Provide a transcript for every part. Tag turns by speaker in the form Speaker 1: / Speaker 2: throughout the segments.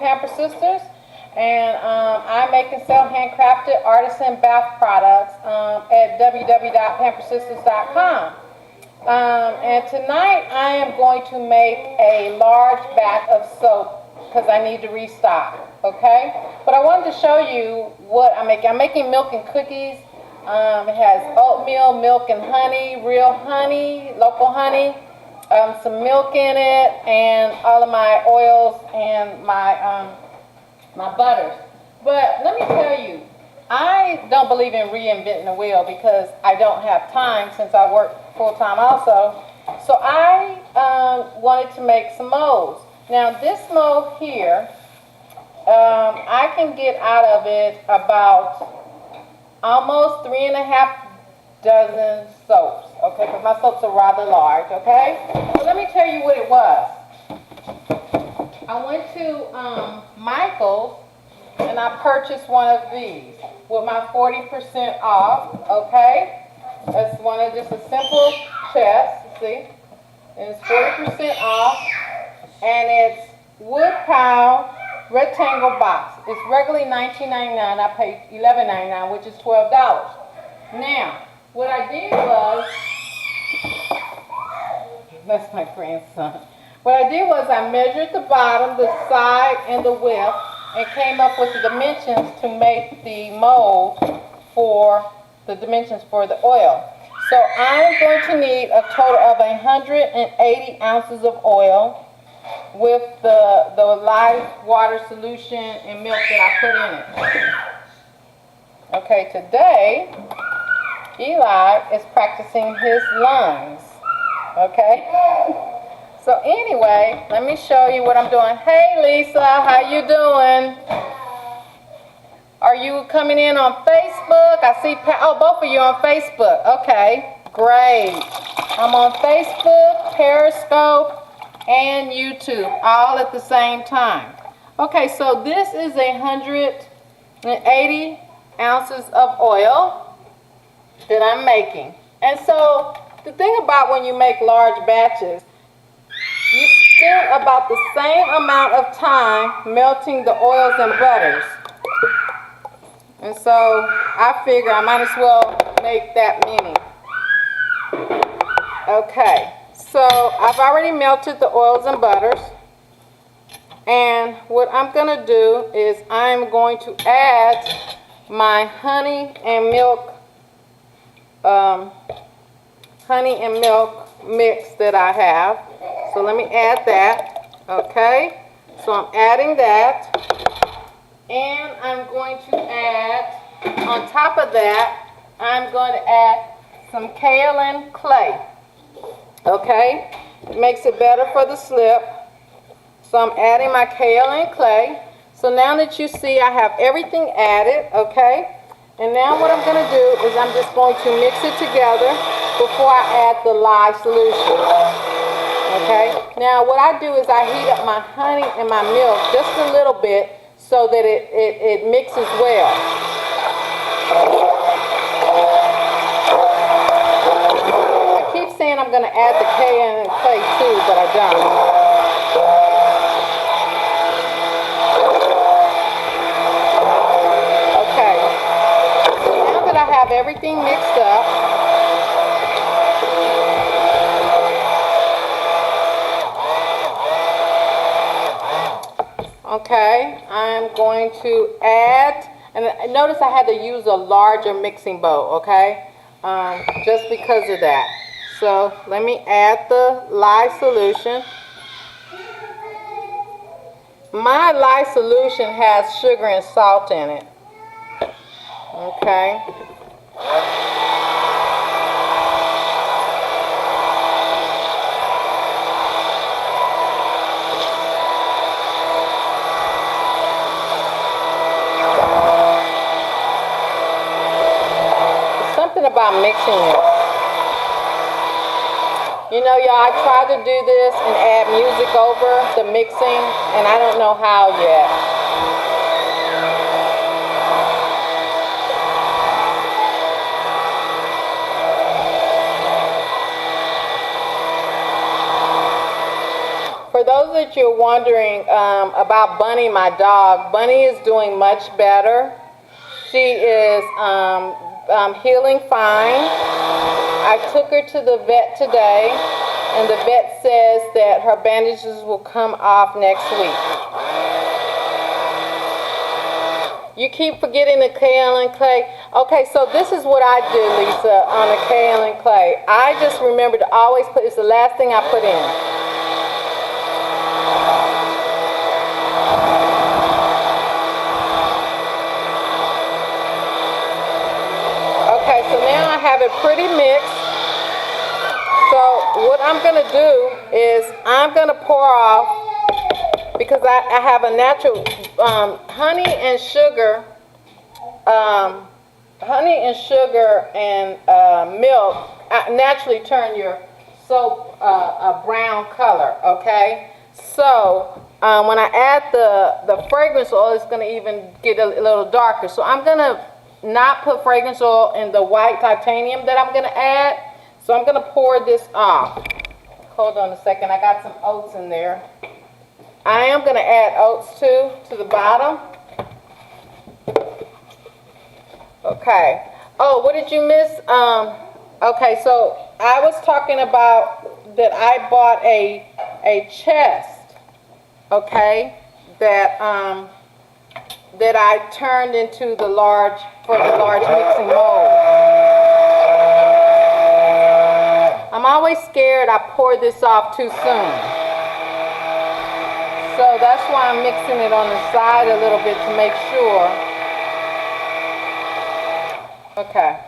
Speaker 1: Pampered Sisters, and I make and sell handcrafted artisan bath products at www.pamperedsisters.com. And tonight I am going to make a large batch of soap because I need to restock, okay? But I wanted to show you what I'm making. I'm making milk and cookies. It has oatmeal, milk, and honey, real honey, local honey, some milk in it, and all of my oils and my butters. But let me tell you, I don't believe in reinventing the wheel because I don't have time since I work full-time also. So I wanted to make some molds. Now this mold here, I can get out of it about almost 3.5 dozen soaps, okay, because my soaps are rather large, okay? So let me tell you what it was. I went to Michael's and I purchased one of these with my 40% off, okay? That's one of just a simple chest, see? And it's 40% off, and it's wood pile rectangle box. It's regularly $19.99. I paid $11.99, which is $12. Now, what I did was, that's my grandson. What I did was I measured the bottom, the side, and the width, and came up with the dimensions to make the mold for the dimensions for the oil. So I'm going to need a total of 180 ounces of oil with the live water solution and milk that I put in it. Okay, today Eli is practicing his lungs. Okay? So anyway, let me show you what I'm doing. Hey Lisa, how you doing? Are you coming in on Facebook? I see, oh, both of you on Facebook. Okay, great. I'm on Facebook, Periscope, and YouTube, all at the same time. Okay, so this is 180 ounces of oil that I'm making. And so the thing about when you make large batches, you spend about the same amount of time melting the oils and butters. And so I figure I might as well make that many. Okay, so I've already melted the oils and butters. And what I'm going to do is I'm going to add my honey and milk mix that I have. So let me add that. Okay, so I'm adding that. And I'm going to add, on top of that, I'm going to add some kaolin clay. Okay, it makes it better for the slip. So I'm adding my kaolin clay. So now that you see I have everything added, okay, and now what I'm going to do is I'm just going to mix it together before I add the lye solution. Okay, now what I do is I heat up my honey and my milk just a little bit so that it mixes well. I keep saying I'm going to add the kaolin clay too, but I don't. Okay, so now that I have everything mixed up, okay, I'm going to add, and notice I had to use a larger mixing bowl, okay, just because of that. So let me add the lye solution. My lye solution has sugar and salt in it, okay. About mixing it. You know, y'all, I tried to do this and add music over the mixing, and I don't know how yet. For For those that you're wondering about Bunny, my dog, Bunny is doing much better. She is healing fine. I took her to the vet today, and the vet says that her bandages will come off next week. You keep forgetting the kaolin clay. Okay, so this is what I do, Lisa, on the kaolin clay. I just remember to always put, it's the last thing I put in. Okay, so now I have it pretty mixed. So what I'm going to do is I'm going to pour off, because I have a natural honey and sugar and milk naturally turn your soap a brown color, okay? So when I add the fragrance oil, it's going to even get a little darker. So I'm going to not put fragrance oil in the white titanium that I'm going to add. So I'm going to pour this off. Hold on a second. I got some oats in there. I am going to add oats too to the bottom. Okay. Oh, what did you miss? Okay, so I was talking about that I bought a chest, okay, that I turned into the large mixing mold. I'm always scared I pour this off too soon. So that's why I'm mixing it on the side a little bit to make sure. Okay.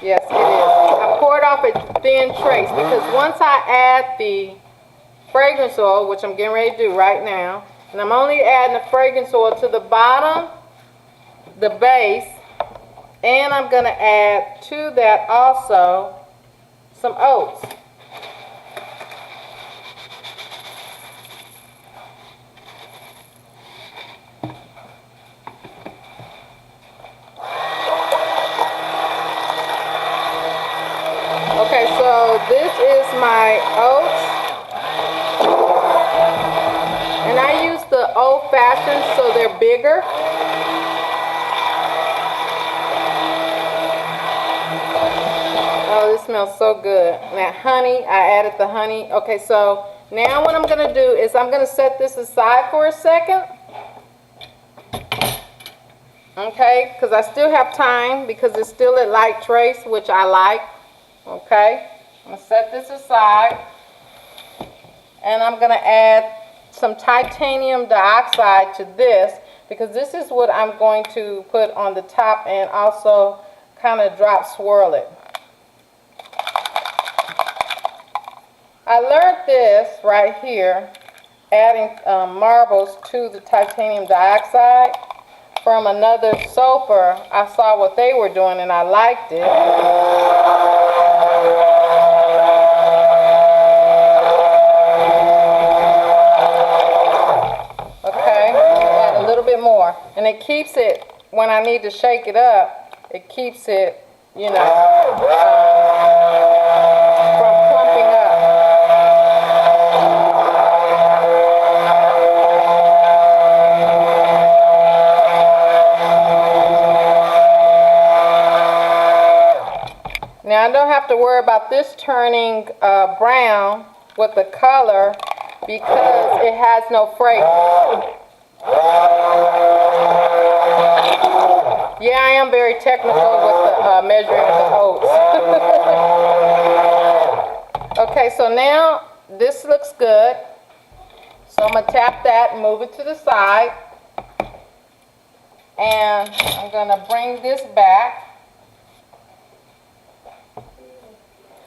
Speaker 1: Yes, it is. I poured off a thin trace because once I add the fragrance oil, which I'm getting ready to do right now, and I'm only adding the fragrance oil to the bottom, the base, and I'm going to add to that also some oats. Okay, so this is my oats, and I use the old-fashioned so they're bigger. Oh, this smells so good. And that honey, I added the honey. Okay, so now what I'm going to do is I'm going to set this aside for a second. Okay, because I still have time because it's still at light trace, which I like. Okay, I'm going to set this aside, and I'm going to add some titanium dioxide to this because this is what I'm going to put on the top and also kind of drop swirl it. I learned this right here, adding marbles to the titanium dioxide from another soaper. I saw what they were doing and I liked it. Okay, add a little bit more. And it keeps it, when I need to shake it up, it keeps it, you know, from clumping up. Now I don't have to worry about this turning brown with the color because it has no fragrance. Yeah, I am very technical with the measuring of the oats. Okay, so now this looks good. So I'm going to tap that and move it to the side. And I'm going to bring this back.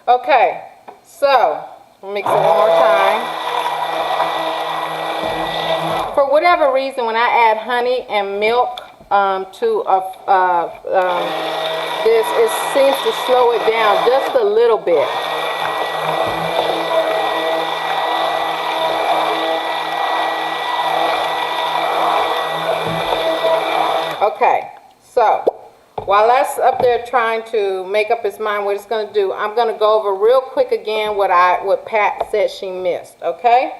Speaker 1: Okay, so mix it one more time. For whatever reason, when I add honey and milk to this, it seems to slow it down just a little bit. Okay, so while that's up there trying to make up its mind what it's going to do, I'm going to go over real quick again what Pat said she missed, okay?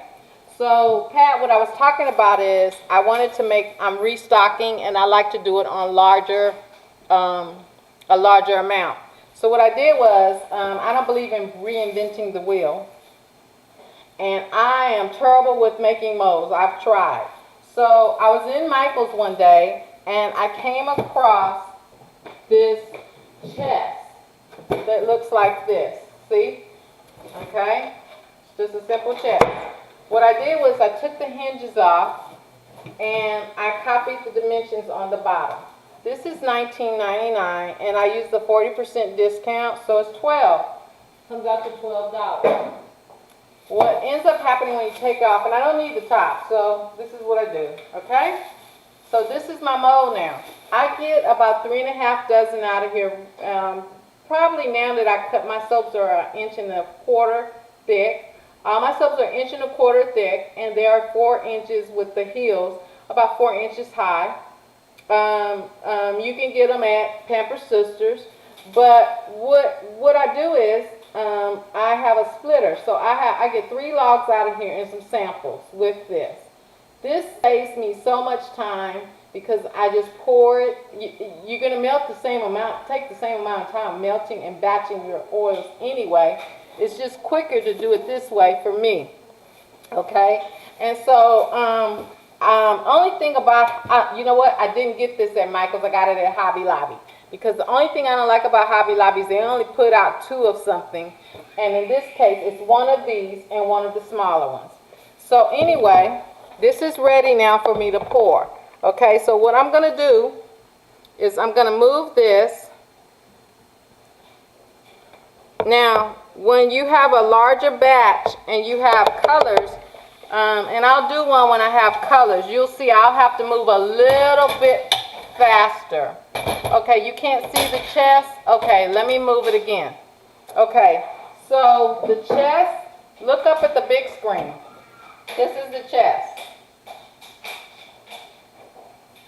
Speaker 1: So, Pat, what I was talking about is I wanted to make, I'm restocking, and I like to do it on a larger amount. So what I did was, I don't believe in reinventing the wheel, and I am terrible with making molds. I've tried. So I was in Michael's one day, and I came across this chest that looks like this. See? Okay? It's just a simple chest. What I did was I took the hinges off, and I copied the dimensions on the bottom. This is $19.99, and I used the 40% discount, so it's $12. Comes out to $12. What ends up happening when you take off, and I don't need the top, so this is what I do, okay? So this is my mold now. I get about 3.5 dozen out of here. Probably now that I cut, my soaps are 1.25 inches thick. My soaps are 1.25 inches thick, and they are 4 inches with the heels, about 4 inches high. You can get them at Pampered Sisters, but what I do is I have a splitter, so I get 3 logs out of here and some samples with this. This saves me so much time because I just pour it. You're going to melt the same amount, take the same amount of time melting and batching your oils anyway. It's just quicker to do it this way for me, okay? And so only thing about, you know what, I didn't get this at Michael's, I got it at Hobby Lobby. Because the only thing I don't like about Hobby Lobby is they only put out 2 of something. And in this case, it's one of these and one of the smaller ones. So anyway, this is ready now for me to pour. Okay, so what I'm going to do is I'm going to move this. Now, when you have a larger batch and you have colors, and I'll do one when I have colors, you'll see I'll have to move a little bit faster. Okay, you can't see the chest? Okay, let me move it again. Okay, so the chest, look up at the big screen. This is the chest.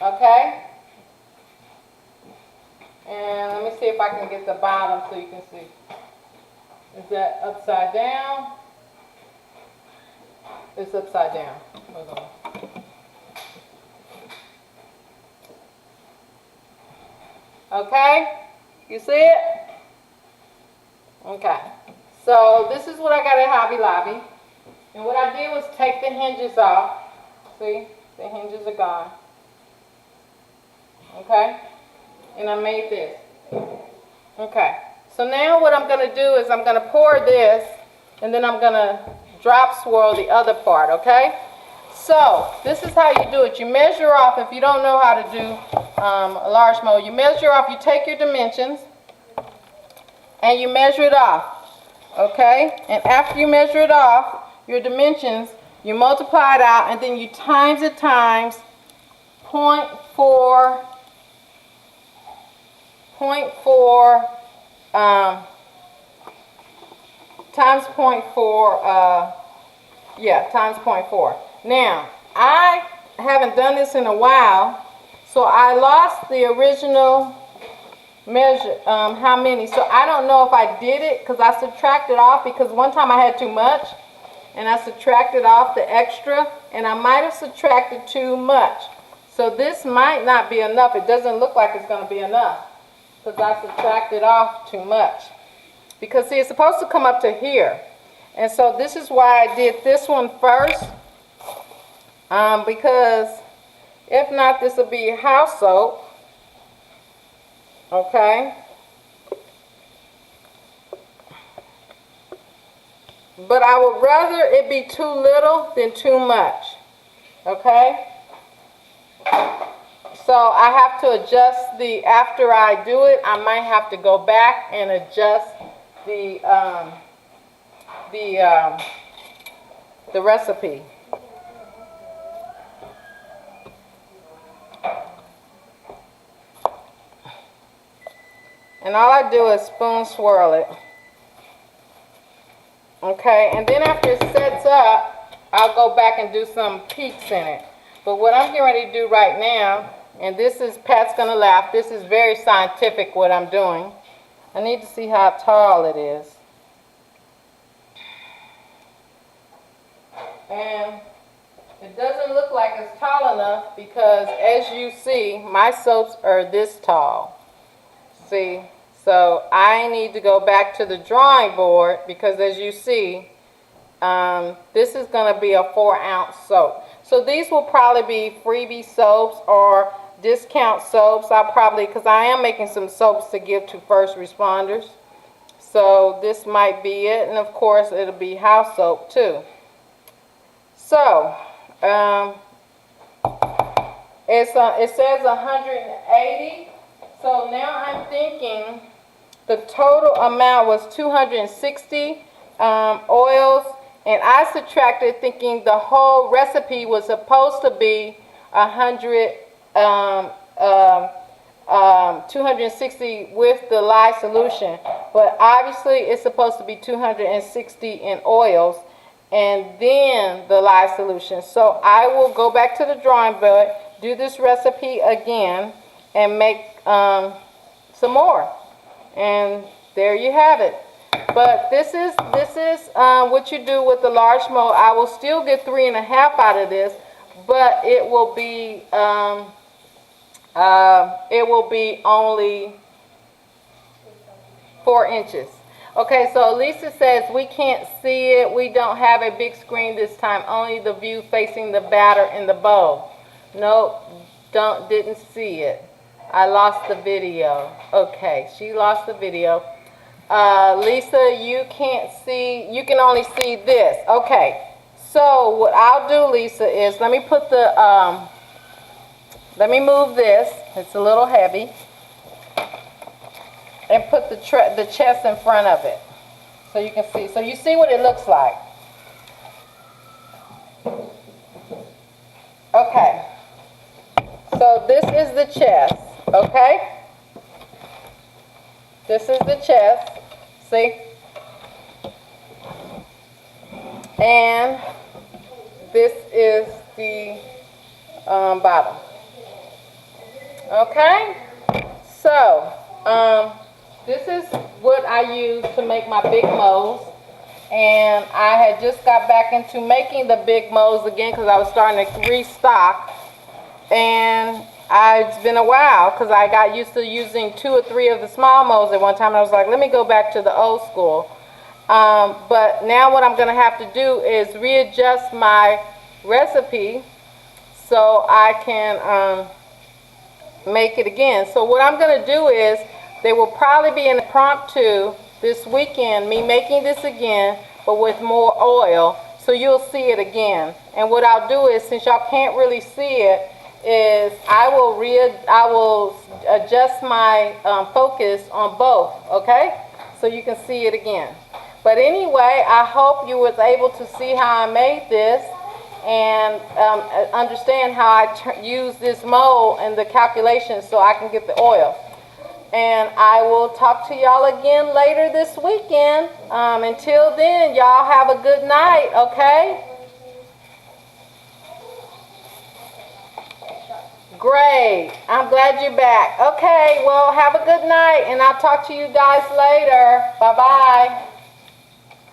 Speaker 1: Okay? And let me see if I can get the bottom so you can see. Is that upside down? It's upside down. Hold on. Okay? You see it? Okay. So this is what I got at Hobby Lobby. And what I did was take the hinges off. See? The hinges are gone. Okay? And I made this. Okay. So now what I'm going to do is I'm going to pour this, and then I'm going to drop swirl the other part, okay? So this is how you do it. You measure off, if you don't know how to do a large mold, you measure off, you take your dimensions, and you measure it off, okay? And after you measure it off, your dimensions, you multiply it out, and then you times it times 0.4 times 0.4, times 0.4. Now, I haven't done this in a while, so I lost the original measure, how many. So I don't know if I did it because I subtracted off, because one time I had too much, and I subtracted off the extra, and I might have subtracted too much. So this might not be enough. It doesn't look like it's going to be enough because I subtracted off too much. Because see, it's supposed to come up to here. And so this is why I did this one first. Because if not, this will be house soap. Okay. But I would rather it be too little than too much. Okay. So I have to adjust the, after I do it, I might have to go back and adjust the recipe. And all I do is spoon swirl it. Okay, and then after it sets up, I'll go back and do some peaks in it. But what I'm getting ready to do right now, and this is, Pat's gonna laugh, this is very scientific what I'm doing. I need to see how tall it is. And It doesn't look like it's tall enough because, as you see, my soaps are this tall. See? So I need to go back to the drawing board because, as you see, this is going to be a 4-ounce soap. So these will probably be freebie soaps or discount soaps. I'll probably, because I am making some soaps to give to first responders. So this might be it. And of course, it'll be house soap too. So it says 180. So now I'm thinking the total amount was 260 oils, and I subtracted thinking the whole recipe was supposed to be 260 with the lye solution, but obviously it's supposed to be 260 in oils and then the lye solution. So I will go back to the drawing board, do this recipe again, and make some more. And there you have it. But this is what you do with the large mold. I will still get 3.5 out of this, but it will be only 4 inches. Okay, so Lisa says we can't see it. We don't have a big screen this time. Only the view facing the batter in the bowl. Nope, didn't see it. I lost the video. Okay, she lost the video. Lisa, you can't see. You can only see this. Okay, so what I'll do, Lisa, is let me put the let me move this. It's a little heavy. And put the chest in front of it so you can see. So you see what it looks like. Okay. So this is the chest, okay? This is the chest. See? And this is the bottom. Okay? So, this is what I use to make my big molds, and I had just got back into making the big molds again because I was starting to restock, and it's been a while because I got used to using 2 or 3 of the small molds at one time, and I was like, let me go back to the old school. But now what I'm going to have to do is readjust my recipe so I can make it again. So what I'm going to do is, there will probably be an impromptu this weekend, me making this again, but with more oil, so you'll see it again. And what I'll do is, since y'all can't really see it, is I will adjust my focus on both, okay? So you can see it again. But anyway, I hope you was able to see how I made this and understand how I use this mold and the calculations so I can get the oil. And I will talk to y'all again later this weekend. Until then, y'all have a good night, okay? Great. I'm glad you're back. Okay, well, have a good night, and I'll talk to you guys later. Bye-bye.